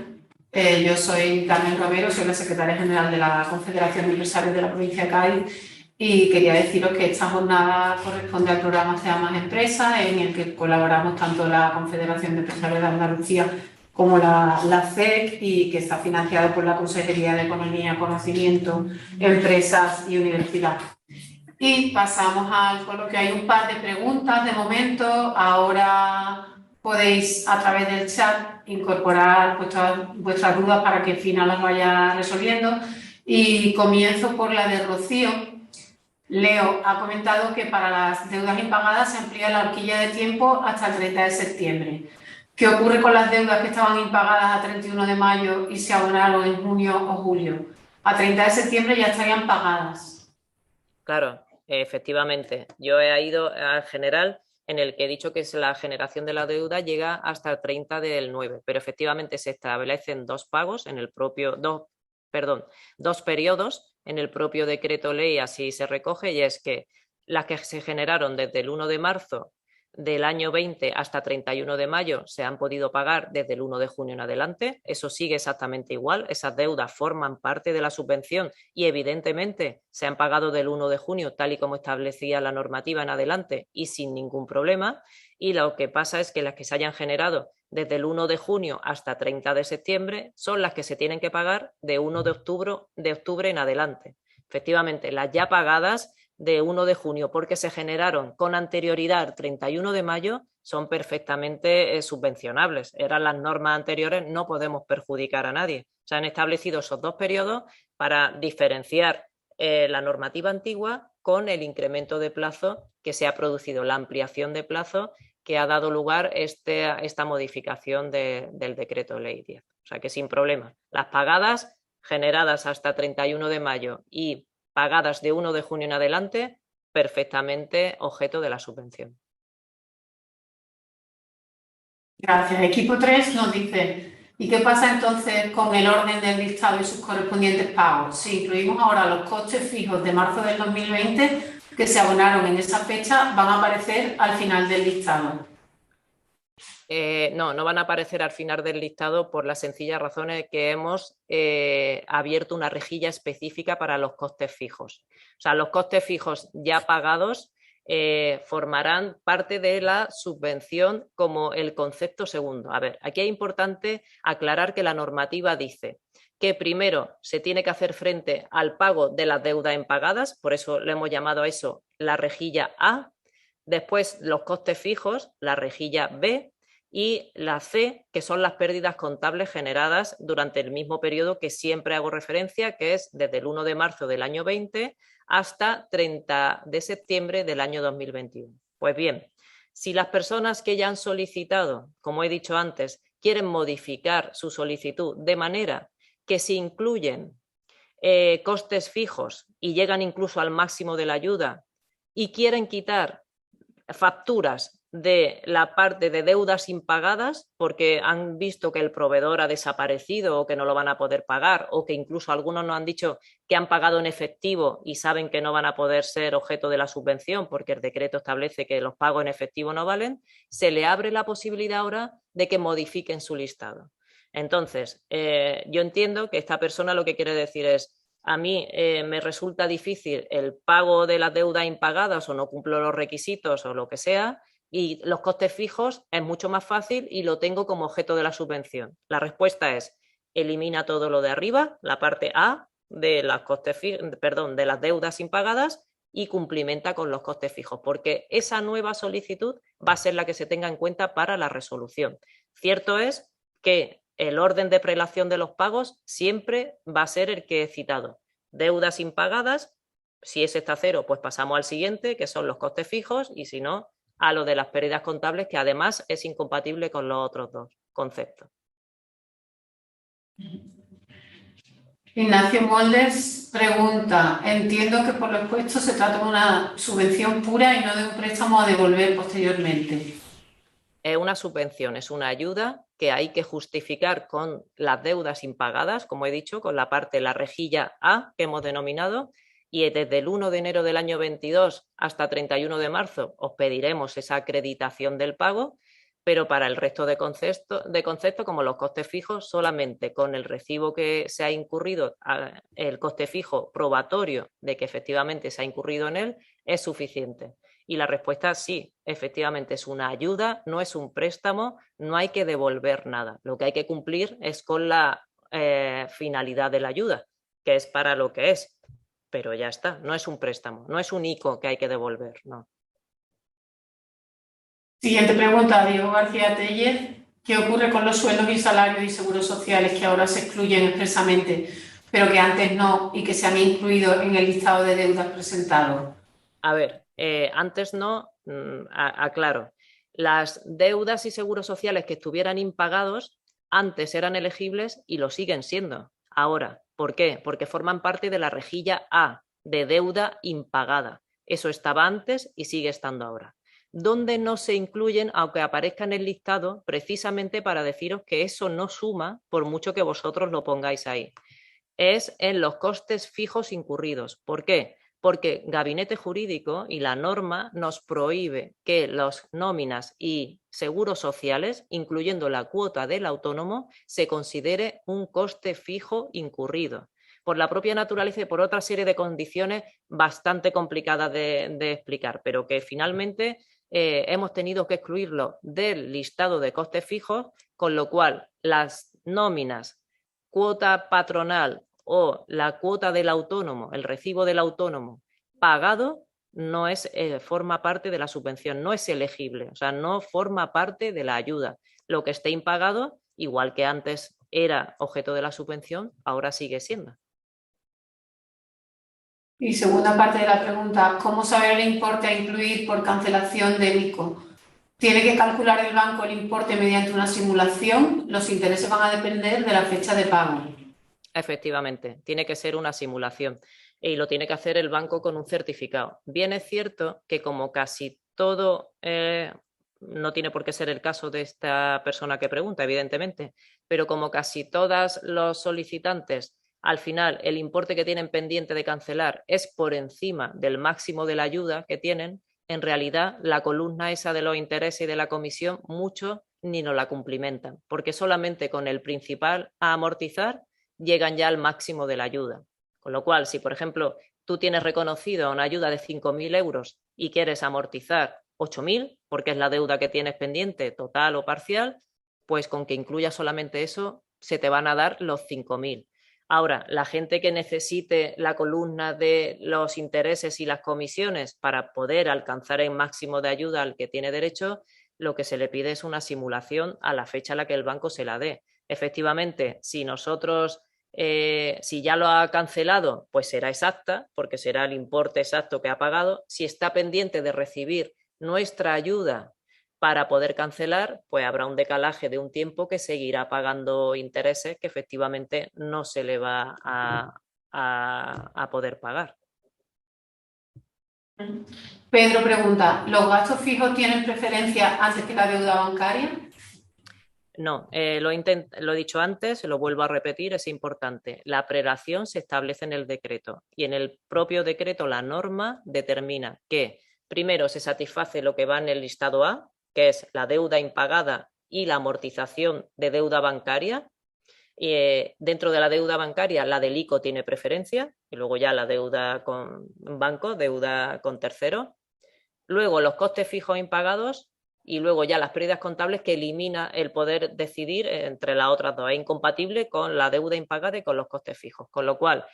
Speaker 4: Yo soy Carmen Romero, soy la secretaria general de la Confederación de Empresarios de la provincia de Cádiz y quería deciros que esta jornada corresponde al programa Sea Más Empresa, en el que colaboramos tanto la Confederación de Empresarios de Andalucía como la CEC y que está financiado por la Consejería de Economía, Conocimiento, Empresas y Universidad. Y pasamos al coloquio. Hay un par de preguntas de momento. Ahora podéis a través del chat incorporar vuestras dudas para que Fina las vaya resolviendo. Y comienzo por la de Rocío. Leo ha comentado que para las deudas impagadas se amplía la horquilla de tiempo hasta el 30 de septiembre. ¿Qué ocurre con las deudas que estaban impagadas a 31 de mayo y se abonaron en junio o julio? A 30 de septiembre ya estarían pagadas.
Speaker 3: Claro, efectivamente. Yo he ido al general en el que he dicho que la generación de la deuda llega hasta el 30 del 9, pero efectivamente se establecen dos pagos en el propio, dos periodos en el propio decreto ley, así se recoge, y es que las que se generaron desde el 1 de marzo del año 20 hasta 31 de mayo se han podido pagar desde el 1 de junio en adelante. Eso sigue exactamente igual. Esas deudas forman parte de la subvención y evidentemente se han pagado del 1 de junio tal y como establecía la normativa en adelante y sin ningún problema. Y lo que pasa es que las que se hayan generado desde el 1 de junio hasta 30 de septiembre son las que se tienen que pagar de 1 de octubre en adelante. Efectivamente, las ya pagadas de 1 de junio porque se generaron con anterioridad al 31 de mayo son perfectamente subvencionables. Eran las normas anteriores, no podemos perjudicar a nadie. Se han establecido esos dos periodos para diferenciar la normativa antigua con el incremento de plazo que se ha producido, la ampliación de plazo que ha dado lugar esta modificación del decreto ley 10. O sea que sin problema. Las pagadas generadas hasta 31 de mayo y pagadas de 1 de junio en adelante, perfectamente objeto de la subvención.
Speaker 4: Gracias. Equipo 3 nos dice, ¿y qué pasa entonces con el orden del listado y sus correspondientes pagos? Si incluimos ahora los costes fijos de marzo del 2020 que se abonaron en esa fecha, van a aparecer al final del listado.
Speaker 3: No van a aparecer al final del listado por la sencilla razón de que hemos abierto una rejilla específica para los costes fijos. O sea, los costes fijos ya pagados formarán parte de la subvención como el concepto segundo. A ver, aquí es importante aclarar que la normativa dice que primero se tiene que hacer frente al pago de las deudas impagadas, por eso le hemos llamado a eso la rejilla A, después los costes fijos, la rejilla B, y la C, que son las pérdidas contables generadas durante el mismo periodo que siempre hago referencia, que es desde el 1 de marzo del año 20 hasta 30 de septiembre del año 2021. Pues bien, si las personas que ya han solicitado, como he dicho antes, quieren modificar su solicitud de manera que se incluyen costes fijos y llegan incluso al máximo de la ayuda y quieren quitar facturas de la parte de deudas impagadas porque han visto que el proveedor ha desaparecido o que no lo van a poder pagar o que incluso algunos nos han dicho que han pagado en efectivo y saben que no van a poder ser objeto de la subvención porque el decreto establece que los pagos en efectivo no valen, se le abre la posibilidad ahora de que modifiquen su listado. Entonces, yo entiendo que esta persona lo que quiere decir es a mí me resulta difícil el pago de las deudas impagadas o no cumplo los requisitos o lo que sea, y los costes fijos es mucho más fácil y lo tengo como objeto de la subvención. La respuesta es: elimina todo lo de arriba, la parte A de las de las deudas impagadas, y cumplimenta con los costes fijos, porque esa nueva solicitud va a ser la que se tenga en cuenta para la resolución. Cierto es que el orden de prelación de los pagos siempre va a ser el que he citado. Deudas impagadas, si ese está a cero, pues pasamos al siguiente, que son los costes fijos, y si no, a lo de las pérdidas contables, que además es incompatible con los otros dos conceptos.
Speaker 4: Ignacio Molders pregunta: entiendo que por lo expuesto se trata de una subvención pura y no de un préstamo a devolver posteriormente.
Speaker 3: Es una subvención, es una ayuda que hay que justificar con las deudas impagadas, como he dicho, con la parte, la rejilla A que hemos denominado, y desde el 1 de enero del año 22 hasta 31 de marzo os pediremos esa acreditación del pago, pero para el resto de conceptos, como los costes fijos, solamente con el recibo que se ha incurrido, el coste fijo probatorio de que efectivamente se ha incurrido en él, es suficiente. Y la respuesta es sí, efectivamente es una ayuda, no es un préstamo, no hay que devolver nada. Lo que hay que cumplir es con la finalidad de la ayuda, que es para lo que es. Pero ya está, no es un préstamo, no es un ICO que hay que devolver, no.
Speaker 4: Siguiente pregunta, Diego García Tellez. ¿Qué ocurre con los sueldos y salarios y seguros sociales que ahora se excluyen expresamente, pero que antes no, y que se han incluido en el listado de deudas presentado?
Speaker 3: A ver, antes no, aclaro. Las deudas y seguros sociales que estuvieran impagados antes eran elegibles y lo siguen siendo ahora. ¿Por qué? Porque forman parte de la rejilla A, de deuda impagada. Eso estaba antes y sigue estando ahora. Donde no se incluyen, aunque aparezca en el listado, precisamente para deciros que eso no suma por mucho que vosotros lo pongáis ahí. Es en los costes fijos incurridos. ¿Por qué? Porque Gabinete Jurídico y la norma nos prohíbe que las nóminas y seguros sociales, incluyendo la cuota del autónomo, se considere un coste fijo incurrido, por la propia naturaleza y por otra serie de condiciones bastante complicadas de explicar, pero que finalmente hemos tenido que excluirlo del listado de costes fijos, con lo cual las nóminas, cuota patronal o la cuota del autónomo, el recibo del autónomo pagado, no es, forma parte de la subvención, no es elegible, o sea, no forma parte de la ayuda. Lo que esté impagado, igual que antes era objeto de la subvención, ahora sigue siendo.
Speaker 4: Y segunda parte de la pregunta: ¿cómo saber el importe a incluir por cancelación del ICO? ¿Tiene que calcular el banco el importe mediante una simulación? Los intereses van a depender de la fecha de pago.
Speaker 3: Efectivamente, tiene que ser una simulación y lo tiene que hacer el banco con un certificado. Bien es cierto que, como casi todo, no tiene por qué ser el caso de esta persona que pregunta, evidentemente, pero como casi todos los solicitantes, al final el importe que tienen pendiente de cancelar es por encima del máximo de la ayuda que tienen, en realidad la columna esa de los intereses y de la comisión mucho ni nos la cumplimentan, porque solamente con el principal a amortizar llegan ya al máximo de la ayuda. Con lo cual, si por ejemplo tú tienes reconocido una ayuda de 5.000 euros y quieres amortizar 8.000, porque es la deuda que tienes pendiente, total o parcial, pues con que incluya solamente eso, se te van a dar los 5.000. Ahora, la gente que necesite la columna de los intereses y las comisiones para poder alcanzar el máximo de ayuda al que tiene derecho, lo que se le pide es una simulación a la fecha a la que el banco se la dé. Efectivamente, si nosotros, si ya lo ha cancelado, pues será exacta, porque será el importe exacto que ha pagado. Si está pendiente de recibir nuestra ayuda para poder cancelar, pues habrá un decalaje de un tiempo que seguirá pagando intereses que efectivamente no se le va a poder pagar.
Speaker 4: Pedro pregunta: ¿los gastos fijos tienen preferencia antes que la deuda bancaria?
Speaker 3: No, lo he dicho antes, lo vuelvo a repetir, es importante. La prelación se establece en el decreto y en el propio decreto la norma determina que primero se satisface lo que va en el listado A, que es la deuda impagada y la amortización de deuda bancaria. Dentro de la deuda bancaria, la del ICO tiene preferencia y luego ya la deuda con banco, deuda con terceros. Luego los costes fijos impagados y luego ya las pérdidas contables que elimina el poder decidir entre las otras dos. Es incompatible con la deuda impagada y con los costes fijos. Con lo cual,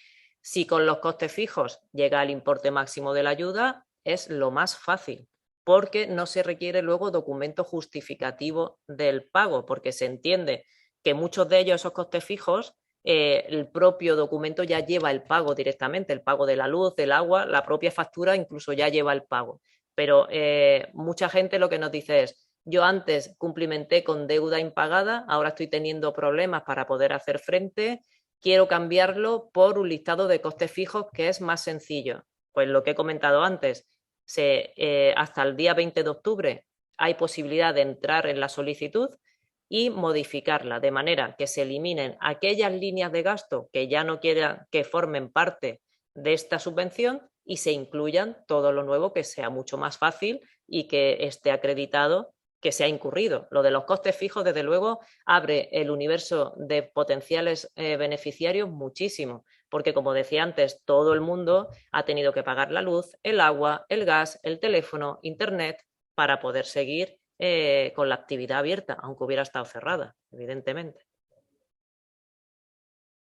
Speaker 3: si con los costes fijos llega al importe máximo de la ayuda, es lo más fácil, porque no se requiere luego documento justificativo del pago, porque se entiende que muchos de ellos, esos costes fijos, el propio documento ya lleva el pago directamente, el pago de la luz, del agua, la propia factura incluso ya lleva el pago. Pero mucha gente lo que nos dice es, yo antes cumplimenté con deuda impagada, ahora estoy teniendo problemas para poder hacer frente, quiero cambiarlo por un listado de costes fijos que es más sencillo. Pues lo que he comentado antes, hasta el día 20 de octubre hay posibilidad de entrar en la solicitud y modificarla de manera que se eliminen aquellas líneas de gasto que ya no quieran que formen parte de esta subvención y se incluyan todo lo nuevo que sea mucho más fácil y que esté acreditado que se ha incurrido. Lo de los costes fijos, desde luego, abre el universo de potenciales beneficiarios muchísimo, porque como decía antes, todo el mundo ha tenido que pagar la luz, el agua, el gas, el teléfono, internet, para poder seguir con la actividad abierta, aunque hubiera estado cerrada, evidentemente.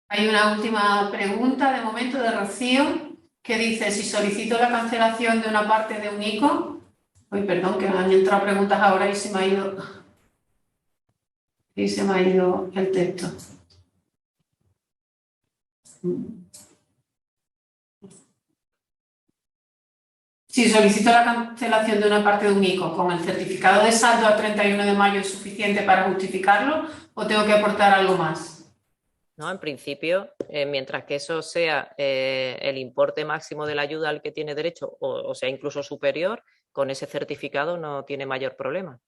Speaker 4: Hay una última pregunta de momento de Rocío, que dice, si solicito la cancelación de una parte de un ICO, uy, perdón, que me han entrado preguntas ahora y se me ha ido el texto. Si solicito la cancelación de una parte de un ICO, ¿con el certificado de saldo al 31 de mayo es suficiente para justificarlo o tengo que aportar algo más?
Speaker 3: No, en principio, mientras que eso sea el importe máximo de la ayuda al que tiene derecho o sea incluso superior, con ese certificado no tiene mayor problema.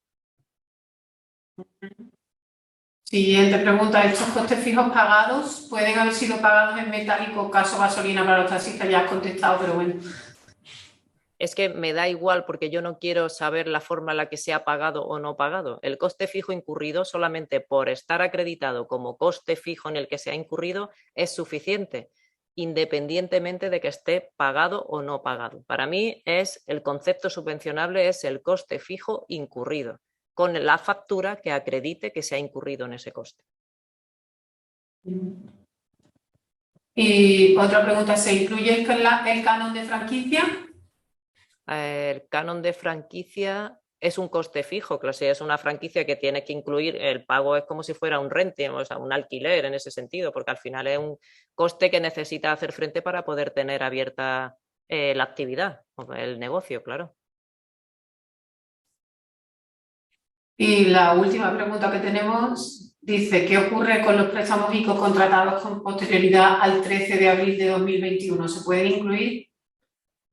Speaker 4: Siguiente pregunta. ¿Estos costes fijos pagados pueden haber sido pagados en metálico, caso gasolina para los taxistas? Ya has contestado, pero bueno.
Speaker 3: Es que me da igual porque yo no quiero saber la forma en la que se ha pagado o no pagado. El coste fijo incurrido solamente por estar acreditado como coste fijo en el que se ha incurrido es suficiente, independientemente de que esté pagado o no pagado. Para mí el concepto subvencionable es el coste fijo incurrido, con la factura que acredite que se ha incurrido en ese coste.
Speaker 4: Y otra pregunta, ¿se incluye el canon de franquicia?
Speaker 3: El canon de franquicia es un coste fijo, claro, si es una franquicia que tiene que incluir, el pago es como si fuera un rente, o sea, un alquiler en ese sentido, porque al final es un coste que necesita hacer frente para poder tener abierta la actividad, el negocio, claro.
Speaker 4: Y la última pregunta que tenemos dice, ¿qué ocurre con los préstamos ICO contratados con posterioridad al 13 de abril de 2021? ¿Se pueden incluir?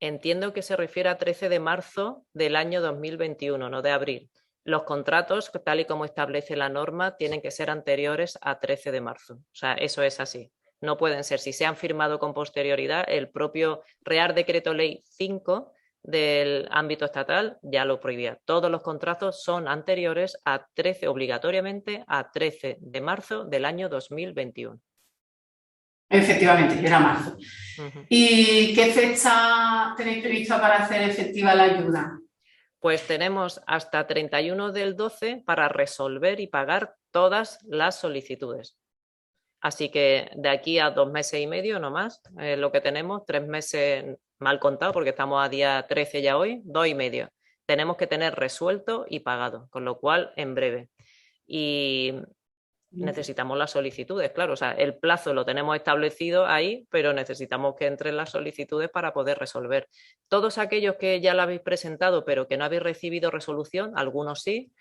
Speaker 3: Entiendo que se refiere a 13 de marzo del año 2021, no de abril. Los contratos, tal y como establece la norma, tienen que ser anteriores a 13 de marzo. O sea, eso es así. No pueden ser, si se han firmado con posterioridad, el propio Real Decreto Ley 5 del ámbito estatal ya lo prohibía. Todos los contratos son anteriores a 13, obligatoriamente a 13 de marzo del año 2021.
Speaker 4: Efectivamente, era marzo. ¿Y qué fecha tenéis prevista para hacer efectiva la ayuda?
Speaker 3: Pues tenemos hasta 31 del 12 para resolver y pagar todas las solicitudes. Así que de aquí a 2 meses y medio, no más, lo que tenemos, 3 meses mal contado porque estamos a día 13 ya hoy, 2 y medio. Tenemos que tener resuelto y pagado, con lo cual en breve. Y necesitamos las solicitudes, claro, o sea, el plazo lo tenemos establecido ahí, pero necesitamos que entren las solicitudes para poder resolver. Todos aquellos que ya la habéis presentado, pero que no habéis recibido resolución, algunos sí,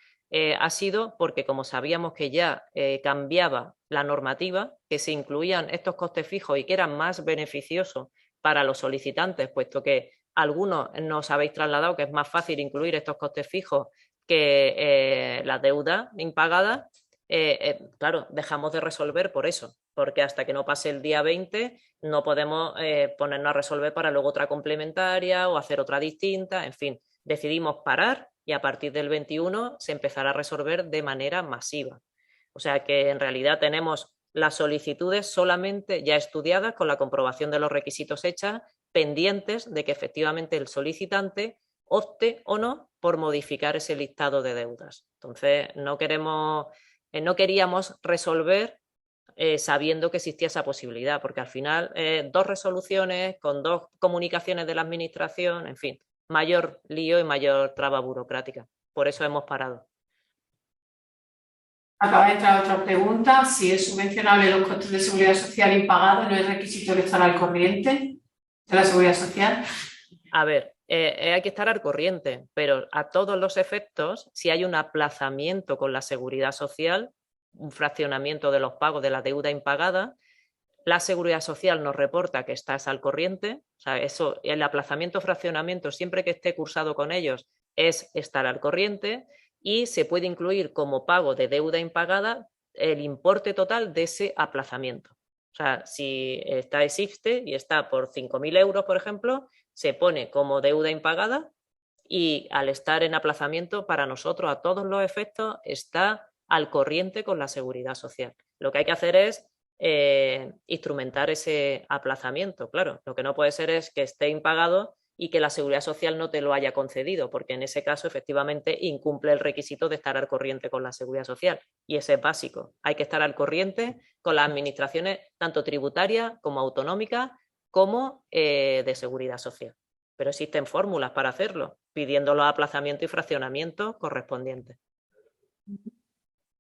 Speaker 3: ha sido porque como sabíamos que ya cambiaba la normativa, que se incluían estos costes fijos y que eran más beneficiosos para los solicitantes, puesto que algunos nos habéis trasladado que es más fácil incluir estos costes fijos que la deuda impagada. Claro, dejamos de resolver por eso, porque hasta que no pase el día 20 no podemos ponernos a resolver para luego otra complementaria o hacer otra distinta, en fin, decidimos parar y a partir del 21 se empezará a resolver de manera masiva. O sea que en realidad tenemos las solicitudes solamente ya estudiadas con la comprobación de los requisitos hechas, pendientes de que efectivamente el solicitante opte o no por modificar ese listado de deudas. Entonces, no queríamos resolver sabiendo que existía esa posibilidad, porque al final 2 resoluciones con 2 comunicaciones de la administración, en fin, mayor lío y mayor traba burocrática. Por eso hemos parado.
Speaker 4: Acaba de entrar otra pregunta. Si es subvencionable los costes de seguridad social impagados, ¿no es requisito de estar al corriente de la seguridad social?
Speaker 3: A ver, hay que estar al corriente, pero a todos los efectos, si hay un aplazamiento con la seguridad social, un fraccionamiento de los pagos de la deuda impagada, la seguridad social nos reporta que estás al corriente. O sea, eso, el aplazamiento, fraccionamiento, siempre que esté cursado con ellos, es estar al corriente, y se puede incluir como pago de deuda impagada el importe total de ese aplazamiento. O sea, si existe y está por 5.000 euros, por ejemplo, se pone como deuda impagada, y al estar en aplazamiento, para nosotros, a todos los efectos, está al corriente con la seguridad social. Lo que hay que hacer es instrumentar ese aplazamiento. Claro, lo que no puede ser es que esté impagado y que la seguridad social no te lo haya concedido, porque en ese caso efectivamente incumple el requisito de estar al corriente con la seguridad social, y ese es básico. Hay que estar al corriente con las administraciones tanto tributarias como autonómicas como de seguridad social. Pero existen fórmulas para hacerlo, pidiendo los aplazamientos y fraccionamientos correspondientes.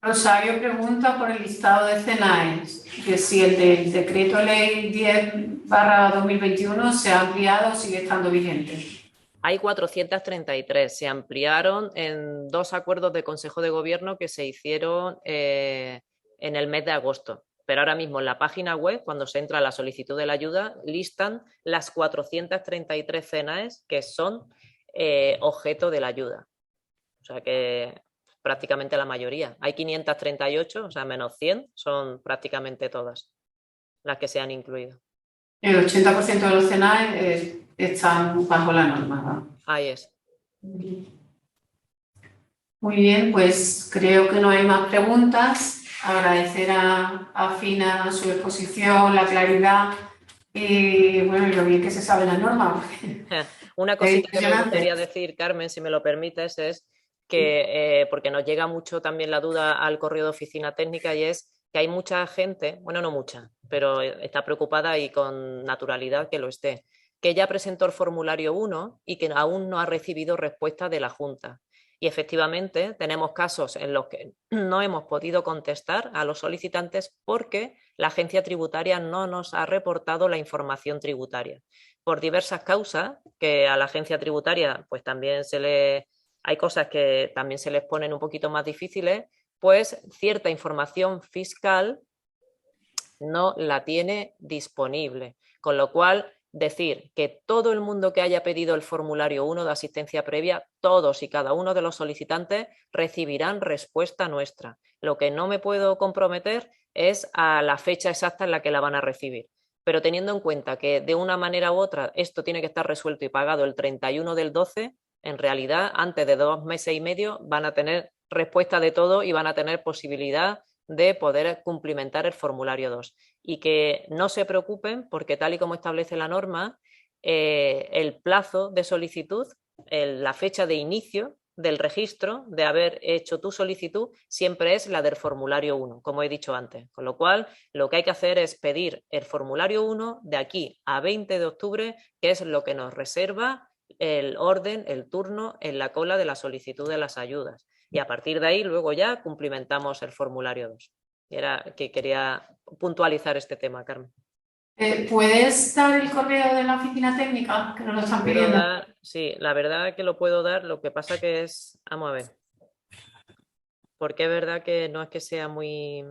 Speaker 4: Rosario pregunta por el listado de CENAES, que si el del decreto ley 10/2021 se ha ampliado o sigue estando vigente.
Speaker 3: Hay 433, se ampliaron en 2 acuerdos de Consejo de Gobierno que se hicieron en el mes de agosto. Pero ahora mismo en la página web, cuando se entra a la solicitud de la ayuda, listan las 433 CENAES que son objeto de la ayuda. O sea que prácticamente la mayoría. Hay 538, o sea, menos 100, son prácticamente todas las que se han incluido.
Speaker 4: El 80% de los CENAES están bajo la norma, ¿no?
Speaker 3: Ahí es.
Speaker 4: Muy bien, pues creo que no hay más preguntas. Agradecer a Fina su exposición, la claridad y bueno, lo bien que se sabe la norma.
Speaker 3: Una cosita que me gustaría decir, Carmen, si me lo permites, es que, porque nos llega mucho también la duda al correo de oficina técnica, y es que hay mucha gente, bueno, no mucha, pero está preocupada y con naturalidad que lo esté, que ya presentó el formulario 1 y que aún no ha recibido respuesta de la Junta. Y efectivamente tenemos casos en los que no hemos podido contestar a los solicitantes porque la agencia tributaria no nos ha reportado la información tributaria. Por diversas causas, que a la agencia tributaria pues también hay cosas que también se les ponen un poquito más difíciles, pues cierta información fiscal no la tiene disponible. Con lo cual, decir que todo el mundo que haya pedido el formulario 1 de asistencia previa, todos y cada uno de los solicitantes recibirán respuesta nuestra. Lo que no me puedo comprometer es a la fecha exacta en la que la van a recibir. Pero teniendo en cuenta que de una manera u otra esto tiene que estar resuelto y pagado el 31 del 12, en realidad antes de 2 meses y medio van a tener respuesta de todo y van a tener posibilidad de poder cumplimentar el formulario 2. Y que no se preocupen porque tal y como establece la norma, el plazo de solicitud, la fecha de inicio del registro de haber hecho tu solicitud siempre es la del formulario 1, como he dicho antes. Con lo cual, lo que hay que hacer es pedir el formulario 1 de aquí a 20 de octubre, que es lo que nos reserva el orden, el turno en la cola de la solicitud de las ayudas. Y a partir de ahí, luego ya cumplimentamos el formulario 2. Y era que quería puntualizar este tema, Carmen.
Speaker 4: ¿Puedes dar el correo de la oficina técnica? Que nos lo están pidiendo.
Speaker 3: Sí, la verdad que lo puedo dar, lo que pasa que es... Vamos a ver. Porque es verdad que no es que sea muy...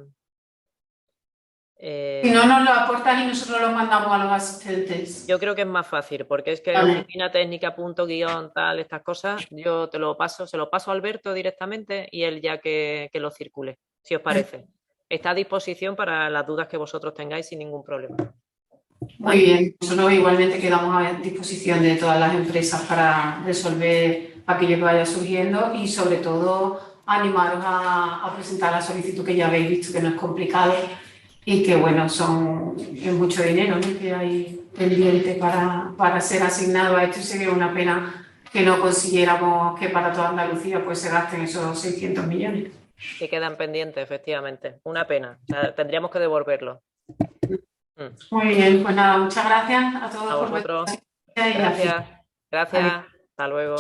Speaker 4: Si no nos lo aportan y nosotros lo mandamos a los asistentes.
Speaker 3: Yo creo que es más fácil, porque es que oficina técnica, punto, guión, tal, estas cosas, yo te lo paso, se lo paso a Alberto directamente y él ya que lo circule, si os parece. Está a disposición para las dudas que vosotros tengáis sin ningún problema.
Speaker 4: Muy bien, nosotros igualmente quedamos a disposición de todas las empresas para resolver aquello que vaya surgiendo y sobre todo animaros a presentar la solicitud, que ya habéis visto que no es complicado y que, bueno, es mucho dinero, ¿no?, que hay pendiente para ser asignado a esto, y sería una pena que no consiguiéramos que para toda Andalucía pues se gasten esos 600 millones.
Speaker 3: Que quedan pendientes, efectivamente. Una pena. O sea, tendríamos que devolverlo.
Speaker 4: Muy bien, pues nada, muchas gracias a todos
Speaker 3: A
Speaker 4: por
Speaker 3: vosotros.
Speaker 4: vuestra presencia y
Speaker 3: Gracias. Gracias. Hasta luego.